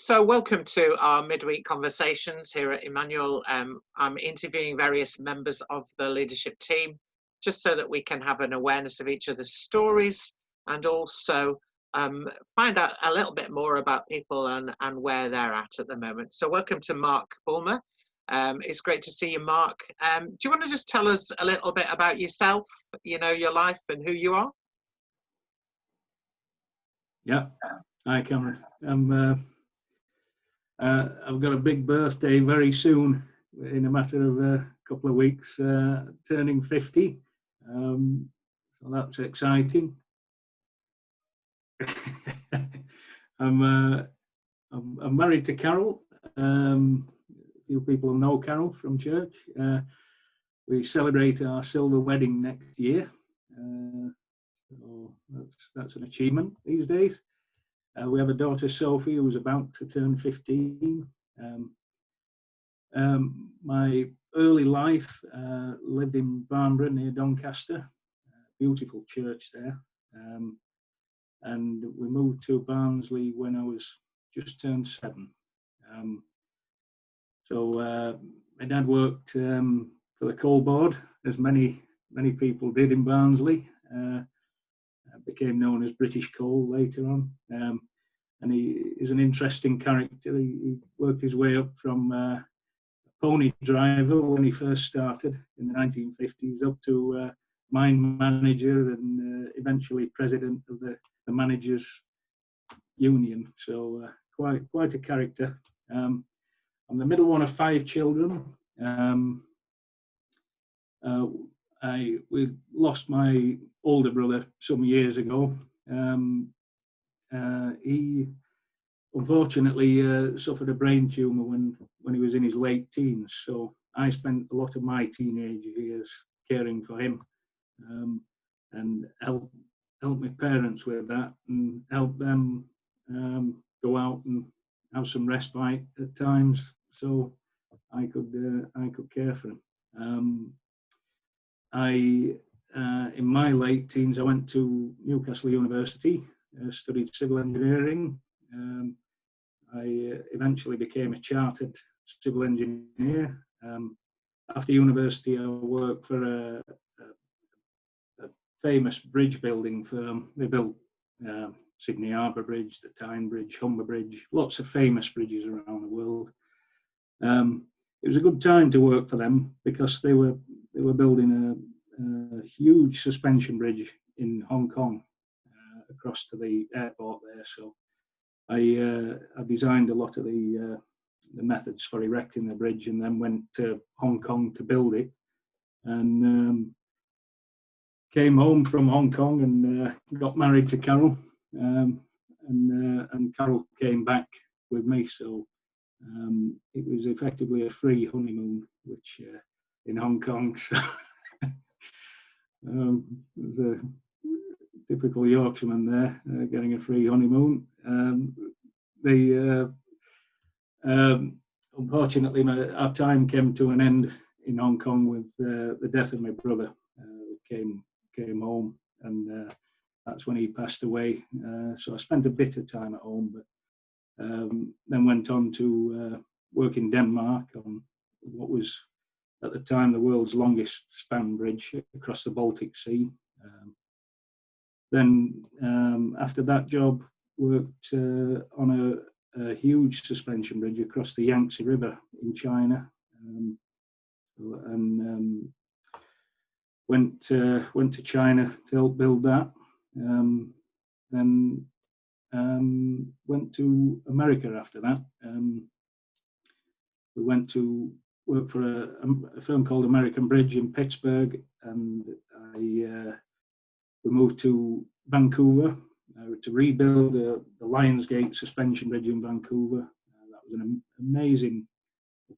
So welcome to our midweek conversations here at Emmanuel. I'm interviewing various members of the leadership team just so that we can have an awareness of each other's stories and also find out a little bit more about people and where they're at the moment. So welcome to Mark Bulmer. It's great to see you, Mark. Do you want to just tell us a little bit about yourself, your life and who you are? Yeah. Hi, Cameron. I've got a big birthday very soon, in a matter of a couple of weeks, turning 50. So that's exciting. I'm married to Carol. A few people know Carol from church. We celebrate our silver wedding next year. So that's an achievement these days. We have a daughter, Sophie, who's about to turn 15. My early life lived in Barnborough near Doncaster, beautiful church there. And we moved to Barnsley when I was just turned 7. So my dad worked for the coal board, as many people did in Barnsley. Became known as British Coal later on. And he is an interesting character. He worked his way up from a pony driver when he first started in the 1950s up to mine manager and eventually president of the managers union. So quite a character. I'm the middle one of 5 children. We lost my older brother some years ago. He unfortunately suffered a brain tumor when he was in his late teens. So I spent a lot of my teenage years caring for him and help my parents with that and help them go out and have some respite at times, so I could care for him. In my late teens, I went to Newcastle University, studied civil engineering. I eventually became a chartered civil engineer. After university, I worked for a famous bridge building firm. They built Sydney Harbour Bridge, the Tyne Bridge, Humber Bridge, lots of famous bridges around the world. It was a good time to work for them because they were building a huge suspension bridge in Hong Kong across to the airport there. So I designed a lot of the methods for erecting the bridge, and then went to Hong Kong to build it, and came home from Hong Kong and got married to Carol, and Carol came back with me. So it was effectively a free honeymoon, which in Hong Kong. So it was a typical Yorkshireman there, getting a free honeymoon. Unfortunately, our time came to an end in Hong Kong with the death of my brother. Came home, and that's when he passed away. So I spent a bit of time at home, but then went on to work in Denmark on what was at the time the world's longest span bridge across the Baltic Sea. Then after that job, worked on a huge suspension bridge across the Yangtze River in China, and went to China to help build that. Then went to America after that. We went to work for a firm called American Bridge in Pittsburgh, and we moved to Vancouver to rebuild the Lionsgate suspension bridge in Vancouver. That was an amazing,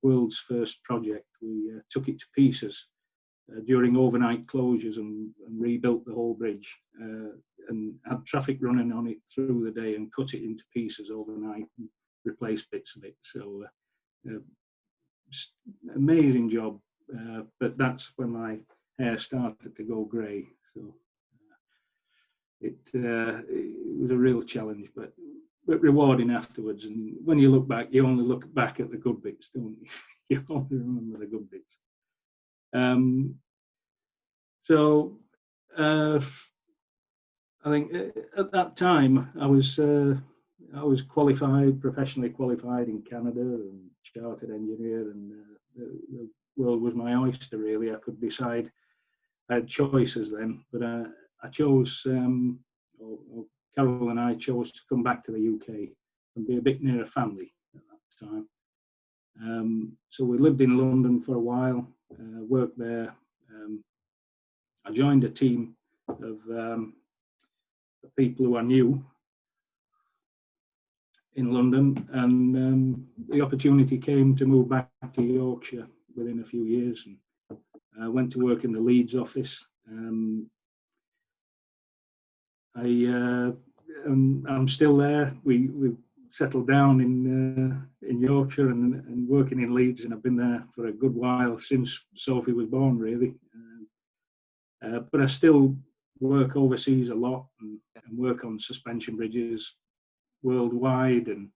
world's first project. We took it to pieces during overnight closures and rebuilt the whole bridge, and had traffic running on it through the day and cut it into pieces overnight and replaced bits of it. So amazing job, but that's when my hair started to go grey. So it was a real challenge, but but rewarding afterwards. And when you look back, you only look back at the good bits, don't you? You only remember the good bits. So I think at that time I was qualified, professionally qualified in Canada, and chartered engineer, and the world was my oyster. Really, I could decide. I had choices then, but I chose. Or Carol and I chose to come back to the UK and be a bit nearer family at that time. So we lived in London for a while, worked there. I joined a team of people who I knew in London, and the opportunity came to move back to Yorkshire within a few years, and I went to work in the Leeds office. I'm still there. We settled down in Yorkshire and working in Leeds, and I've been there for a good while since Sophie was born, really. But I still work overseas a lot and work on suspension bridges worldwide, and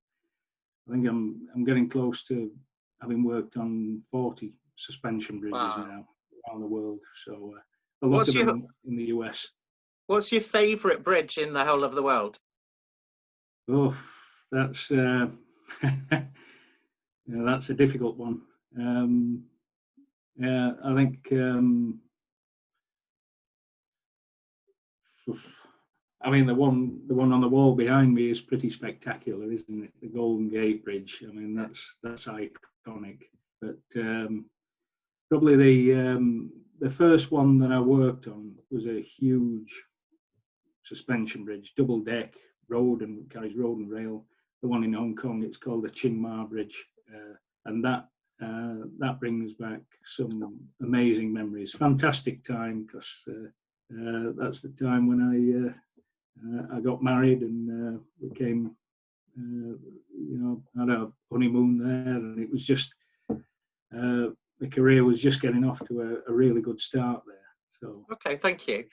I think I'm getting close to having worked on 40 suspension bridges now around the world. So a lot of them in the US. What's your favourite bridge in the whole of the world? Oh, that's that's a difficult one. Yeah, I think. I mean, the one on the wall behind me is pretty spectacular, isn't it? The Golden Gate Bridge. I mean, that's iconic. But probably the first one that I worked on was a huge suspension bridge, double deck, carries road and rail. The one in Hong Kong, it's called the Chiang Mai Bridge, and that brings back some amazing memories. Fantastic time, because that's the time when I got married and became, had a honeymoon there, and it was just my career was just getting off to a really good start there. So okay, thank you.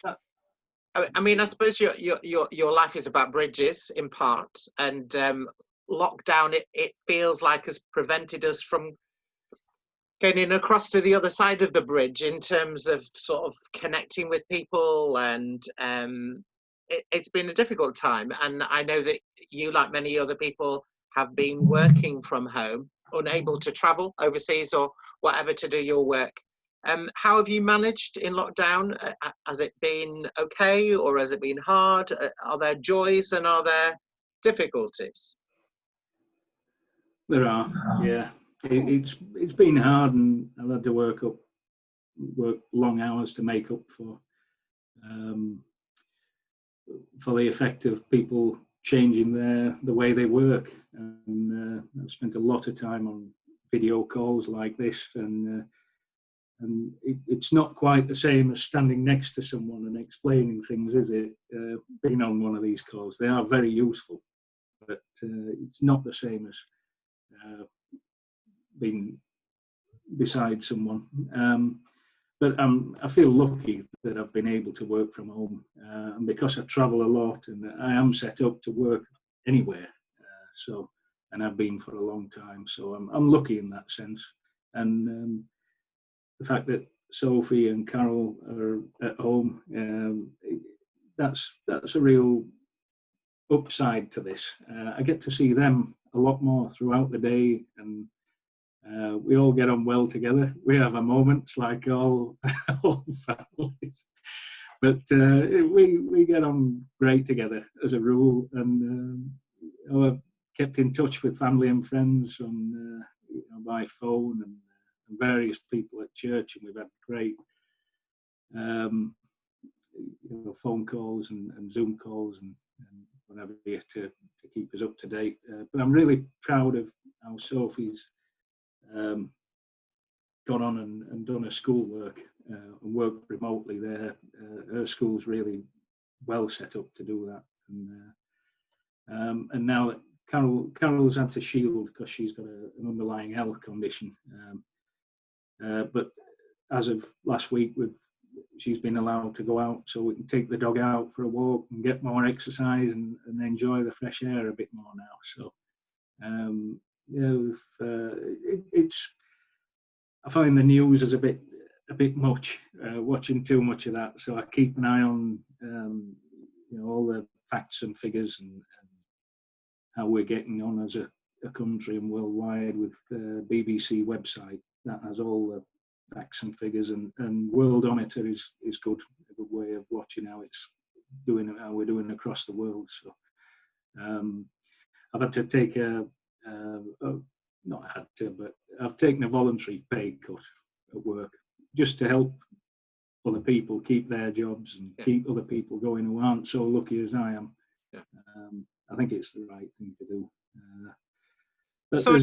I mean, I suppose your life is about bridges in part, and lockdown, it feels like, has prevented us from getting across to the other side of the bridge in terms of sort of connecting with people, and it's been a difficult time. And I know that you, like many other people, have been working from home, unable to travel overseas or whatever to do your work. How have you managed in lockdown? Has it been okay, or has it been hard? Are there joys and are there difficulties? There are, yeah. It's been hard, and I've had to work long hours to make up for the effect of people changing the way they work. And I've spent a lot of time on video calls like this, and it's not quite the same as standing next to someone and explaining things, is it? Being on one of these calls, they are very useful, but it's not the same as being beside someone. But I feel lucky that I've been able to work from home, and because I travel a lot and I am set up to work anywhere. And I've been for a long time, so I'm lucky in that sense. And the fact that Sophie and Carol are at home, that's a real upside to this. I get to see them a lot more throughout the day, and we all get on well together. We have our moments like all families, but we get on great together as a rule. And I've kept in touch with family and friends on by phone, and various people at church, and we've had great phone calls and Zoom calls and whatever to keep us up to date. But I'm really proud of how Sophie's gone on and done her schoolwork and worked remotely there. Her school's really well set up to do that. And now that Carol's had to shield because she's got an underlying health condition. But as of last week, she's been allowed to go out, so we can take the dog out for a walk and get more exercise and enjoy the fresh air a bit more now. So, it's, I find the news is a bit much, watching too much of that. So I keep an eye on all the facts and figures and how we're getting on as a country and worldwide with the BBC website that has all the facts and figures, and Worldometer is good, a good way of watching how it's doing, how we're doing across the world. So I've had to take not had to, but I've taken a voluntary pay cut at work just to help other people keep their jobs and keep other people going who aren't so lucky as I am. Yeah. I think it's the right thing to do. But so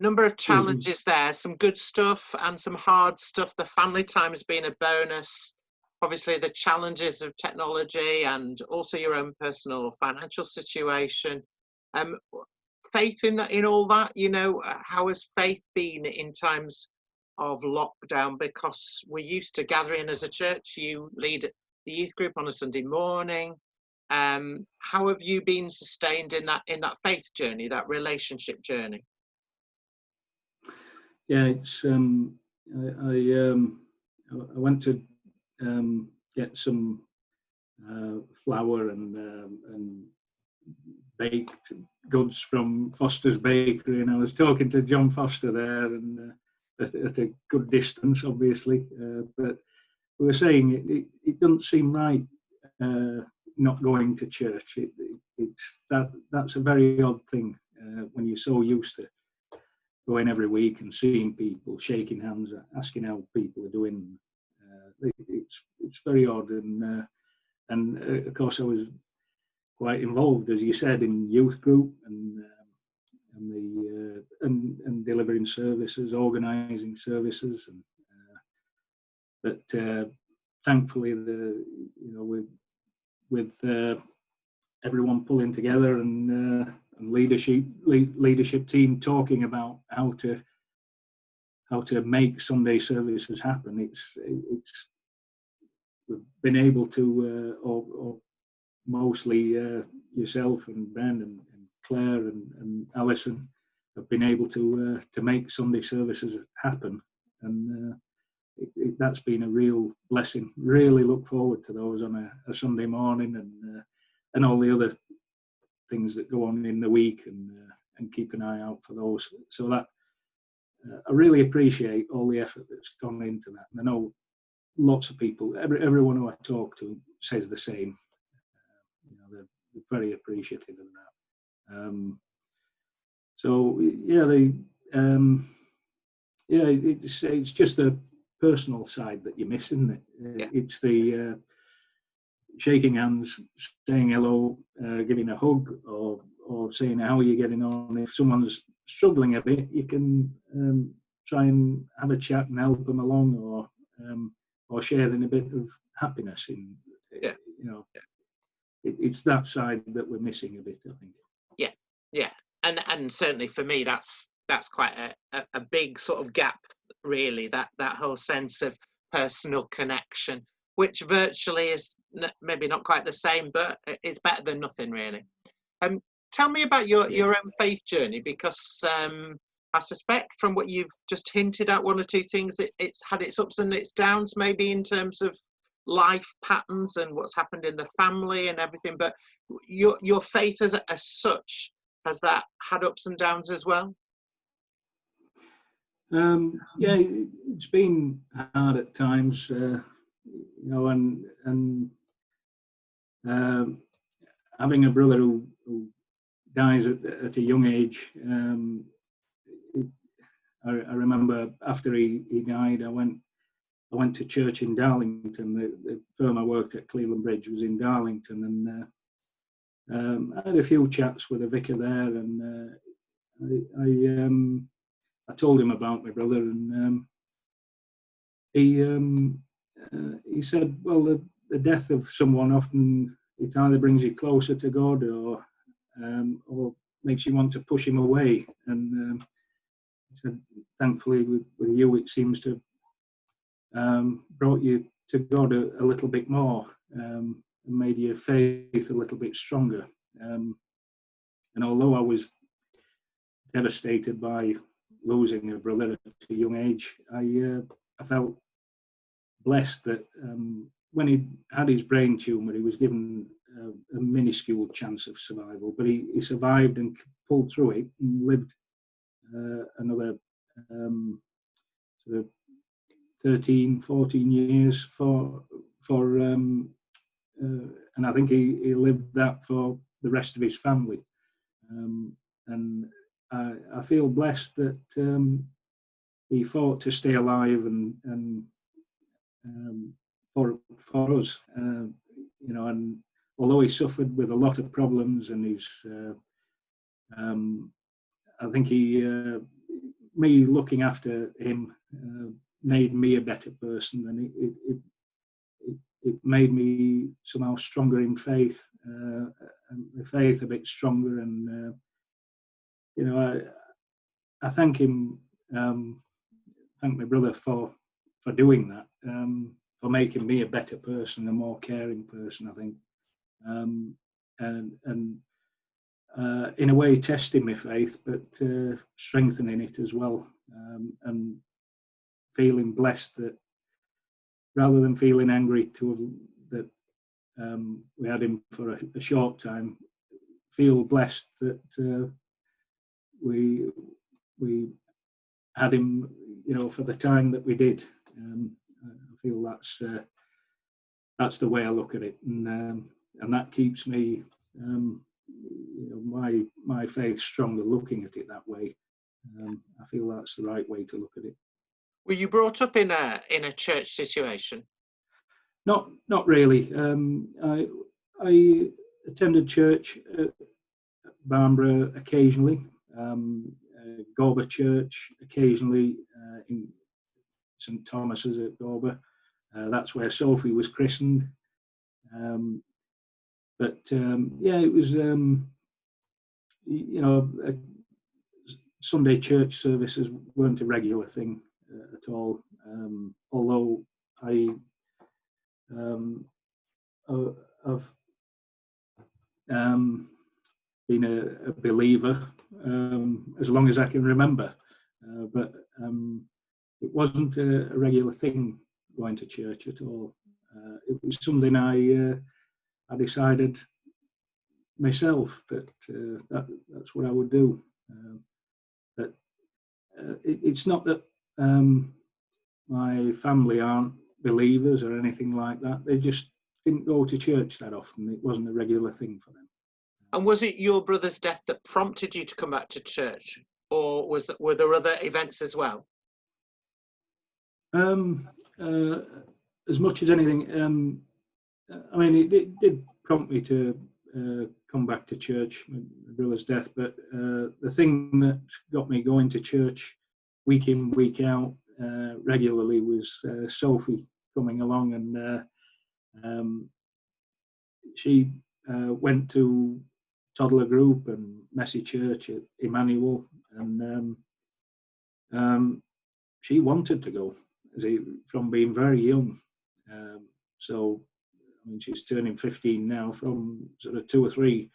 number of challenges there, some good stuff and some hard stuff. The family time has been a bonus. Obviously, the challenges of technology and also your own personal financial situation. Faith in all that, how has faith been in times of lockdown? Because we're used to gathering as a church. You lead the youth group on a Sunday morning. How have you been sustained in that faith journey, that relationship journey? Yeah, it's I went to get some flour and baked goods from Foster's Bakery, and I was talking to John Foster there, and at a good distance, obviously, but we were saying it doesn't seem right not going to church. That's a very odd thing when you're so used to going every week and seeing people, shaking hands, asking how people are doing. It's very odd, and of course I was quite involved, as you said, in youth group and delivering services, organising services, but thankfully with everyone pulling together and leadership team talking about how to make Sunday services happen. We've been able to, or mostly yourself and Ben and Claire and Alison have been able to make Sunday services happen, and that's been a real blessing. Really look forward to those on a Sunday morning, and all the other things that go on in the week, and keep an eye out for those. So that I really appreciate all the effort that's gone into that, and I know lots of people, everyone who I talk to says the same. They're very appreciative of that. So it's just the personal side that you miss, isn't it? It's the shaking hands, saying hello, giving a hug, or saying how are you getting on. If someone's struggling a bit, you can try and have a chat and help them along, or sharing a bit of happiness in. It's that side that we're missing a bit, I think. Yeah, and certainly for me, that's quite a big sort of gap, really. That whole sense of personal connection, which virtually is maybe not quite the same, but it's better than nothing, really. Tell me about your own faith journey, because I suspect from what you've just hinted at, one or two things, it's had its ups and its downs, maybe in terms of life patterns and what's happened in the family and everything. But your faith as such, has that had ups and downs as well? It's been hard at times, and having a brother who dies at a young age. I remember after he died, I went to church in Darlington. The firm I worked at, Cleveland Bridge, was in Darlington, and I had a few chats with the vicar there, and I told him about my brother, and he said, "Well, the death of someone often, it either brings you closer to God or makes you want to push him away." And he said, "Thankfully, with you, it seems to brought you to God a little bit more, and made your faith a little bit stronger. And although I was devastated by losing a brother at a young age, I felt blessed that when he had his brain tumour, he was given a minuscule chance of survival, but he survived and pulled through it and lived another sort of 13, 14 years and I think he lived that for the rest of his family. And I feel blessed that he fought to stay alive and for us, and although he suffered with a lot of problems, and I think me looking after him made me a better person, and it made me somehow stronger in faith, and the faith a bit stronger, and I thank him, thank my brother for doing that, for making me a better person, a more caring person, I think, and in a way testing my faith, but strengthening it as well, and feeling blessed that rather than feeling angry that we had him for a short time, feel blessed that we had him, for the time that we did. I feel that's the way I look at it, and that keeps me, my faith stronger looking at it that way. I feel that's the right way to look at it. Were you brought up in a church situation? Not really. I attended church at Barbara occasionally, Gorba Church occasionally, in St Thomas's at Gorba. That's where Sophie was christened. It was, Sunday church services weren't a regular thing at all. Although I've been a believer as long as I can remember, but it wasn't a regular thing going to church at all. It was something I decided myself that that's what I would do. But it's not that my family aren't believers or anything like that. They just didn't go to church that often. It wasn't a regular thing for them. And was it your brother's death that prompted you to come back to church, or were there other events as well? As much as anything, it did prompt me to come back to church, my brother's death, but the thing that got me going to church week in, week out regularly was Sophie coming along, and she went to toddler group and messy church at Emmanuel, and she wanted to go from being very young. So she's turning 15 now. From sort of 2 or 3,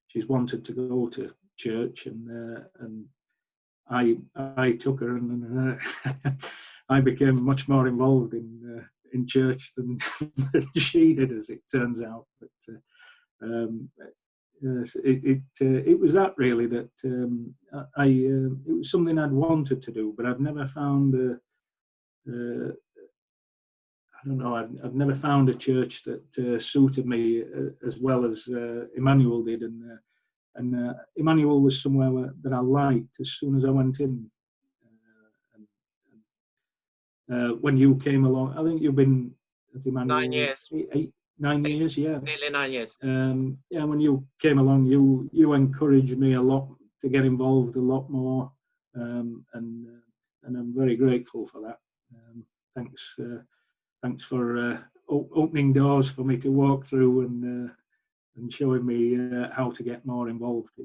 she's wanted to go to church, and I took her, and I became much more involved in church than she did, as it turns out. But it was that really that it was something I'd wanted to do, but I'd never found I've never found a church that suited me as well as Emmanuel did, and Emmanuel was somewhere that I liked as soon as I went in. When you came along, I think you've been at Emmanuel 9 years. 9 years, yeah. Nearly 9 years. When you came along, you encouraged me a lot to get involved a lot more, and I'm very grateful for that. Thanks for opening doors for me to walk through and showing me how to get more involved.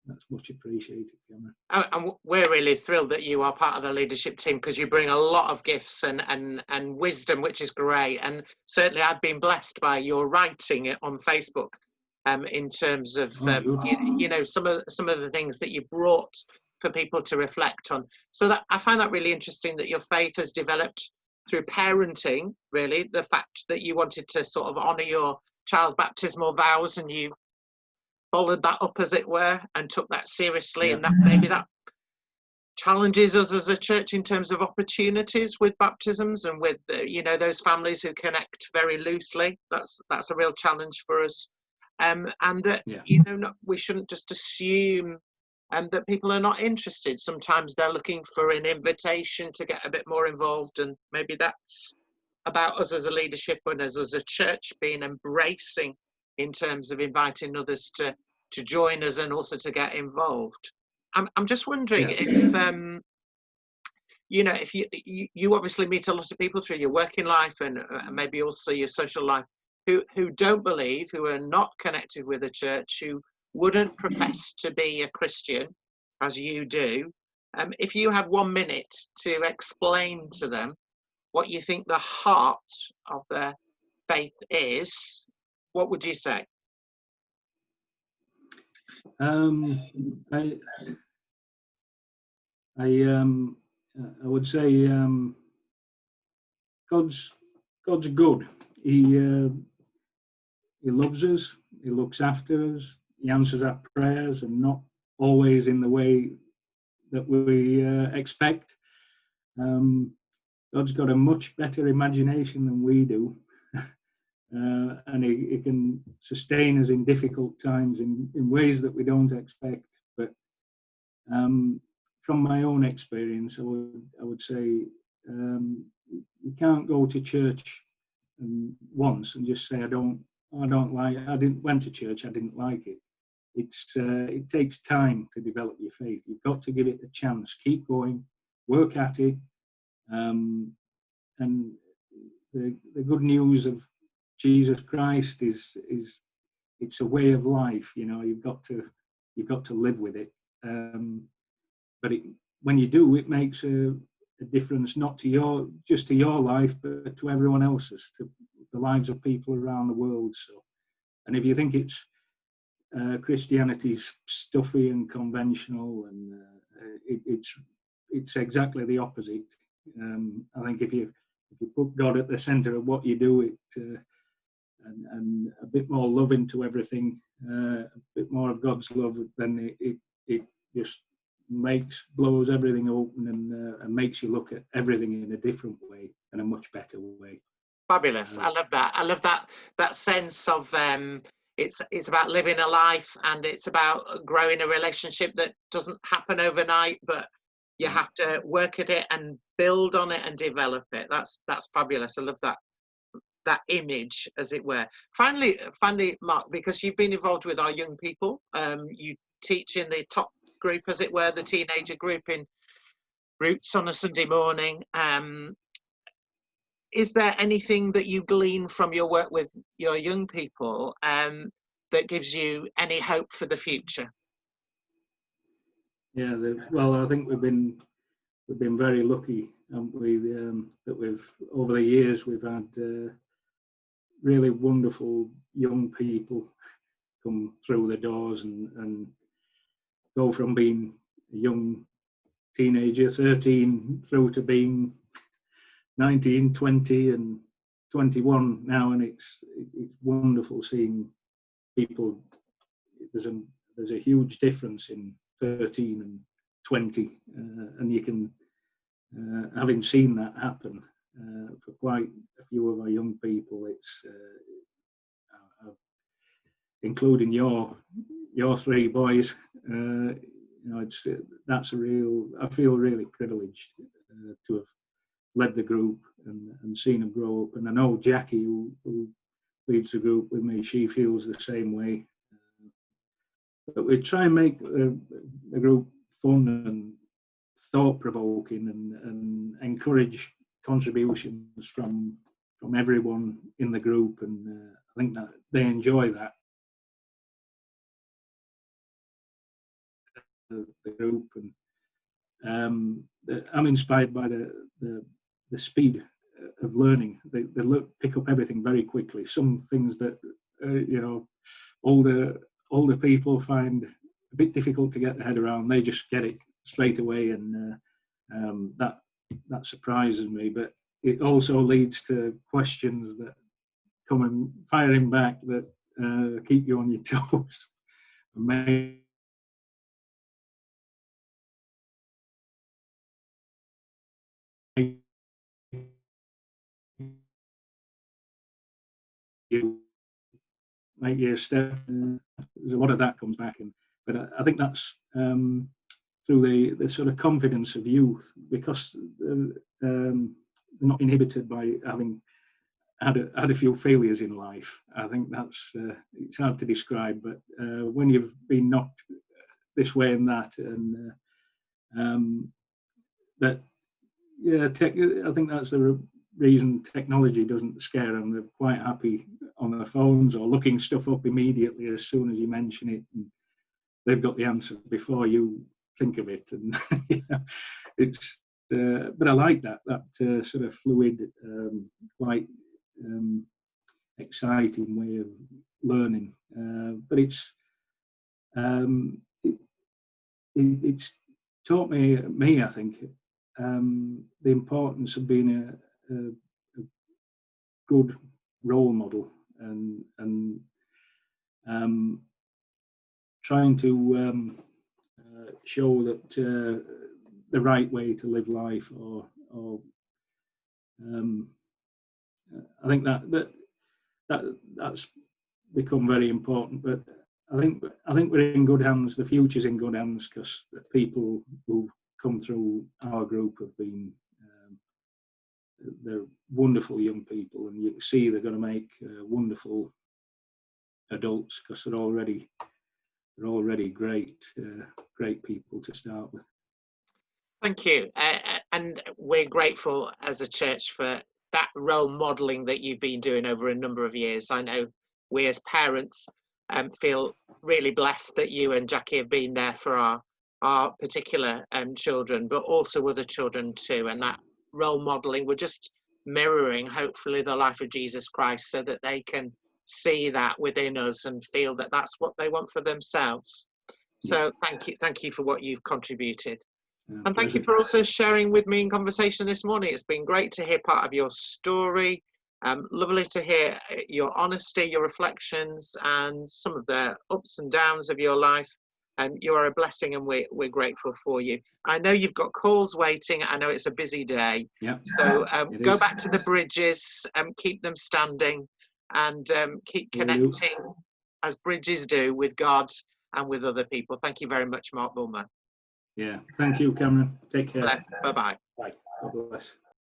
that's much appreciated, Cameron. And we're really thrilled that you are part of the leadership team, because you bring a lot of gifts and wisdom, which is great. And certainly I've been blessed by your writing on Facebook, in terms of you know, some of the things that you brought for people to reflect on. So that I find that really interesting, that your faith has developed through parenting, really, the fact that you wanted to sort of honour your child's baptismal vows, and you followed that up, as it were, and took that seriously. Yeah. And that maybe that challenges us as a church in terms of opportunities with baptisms, and with you know, those families who connect very loosely. That's a real challenge for us. And that you know, we shouldn't just assume that people are not interested. Sometimes they're looking for an invitation to get a bit more involved, and maybe that's about us as a leadership and us as a church being embracing in terms of inviting others to join us and also to get involved. I'm just wondering if you know, if you obviously meet a lot of people through your working life and maybe also your social life who don't believe, who are not connected with a church, who wouldn't profess to be a Christian as you do. If you had 1 minute to explain to them what you think the heart of their faith is, what would you say? I would say God's good. He loves us. He looks after us. He answers our prayers, and not always in the way that we expect. God's got a much better imagination than we do. And he can sustain us in difficult times in ways that we don't expect. But from my own experience, I would say you can't go to church once and just say I went to church, I didn't like it. It takes time to develop your faith. You've got to give it a chance. Keep going, work at it, and the good news of Jesus Christ is it's a way of life. You know, you've got to live with it. But when you do, it makes a difference, not to just to your life, but to everyone else's, to the lives of people around the world. So, and if you think it's Christianity's stuffy and conventional, and it's exactly the opposite. I think if you put God at the centre of what you do, and a bit more love into everything, a bit more of God's love, then it just blows everything open, and makes you look at everything in a different way, and a much better way. Fabulous. I love that. I love that sense of it's about living a life, and it's about growing a relationship that doesn't happen overnight, but you have to work at it and build on it and develop it. That's fabulous. I love that image, as it were. Finally, Mark, because you've been involved with our young people, you teach in the top group, as it were, the teenager group in Roots on a Sunday morning. Is there anything that you glean from your work with your young people that gives you any hope for the future? Yeah, well, I think we've been very lucky, haven't we? That over the years we've had really wonderful young people come through the doors and go from being a young teenager, 13, through to being 19, 20 and 21 now, and it's wonderful seeing people. There's a huge difference in 13 and 20, and you can, having seen that happen for quite a few of our young people, it's including your three boys. You know, I feel really privileged to have led the group and seen them grow up. And I know Jackie, who leads the group with me, she feels the same way. But we try and make the group fun and thought-provoking, and encourage contributions from everyone in the group, and I think that they enjoy that. the group, and I'm inspired by the speed of learning. They pick up everything very quickly. Some things that older people find a bit difficult to get their head around, they just get it straight away, and that surprises me. But it also leads to questions that come and firing back that keep you on your toes. And make you step. There's a lot of that comes back, but I think that's through the sort of confidence of youth, because they're not inhibited by having had a few failures in life. I think that's it's hard to describe, but when you've been knocked this way and that, and that, yeah, I think that's the reason technology doesn't scare them. They're quite happy on their phones or looking stuff up immediately as soon as you mention it, and they've got the answer before you think of it. And it's but I like that sort of fluid, quite exciting way of learning. But it's taught me, I think, the importance of being a good role model, and trying to show that the right way to live life, or I think that's become very important. But I think we're in good hands. The future's in good hands, because the people who've come through our group have been they're wonderful young people, and you can see they're going to make wonderful adults, because they're already great people to start with. Thank you. And we're grateful as a church for that role modelling that you've been doing over a number of years. I know we as parents feel really blessed that you and Jackie have been there for our particular children, but also other children too. And that role modelling, we're just mirroring, hopefully, the life of Jesus Christ, so that they can see that within us and feel that that's what they want for themselves. So thank you for what you've contributed. And thank you for also sharing with me in conversation this morning. It's been great to hear part of your story. Lovely to hear your honesty, your reflections, and some of the ups and downs of your life. You are a blessing, and we're grateful for you. I know you've got calls waiting. I know it's a busy day. Yeah. So go back to the bridges, keep them standing, and keep connecting as bridges do with God and with other people. Thank you very much, Mark Bulmer. Yeah, thank you, Cameron. Take care. Bless. Bye-bye. Bye. God bless.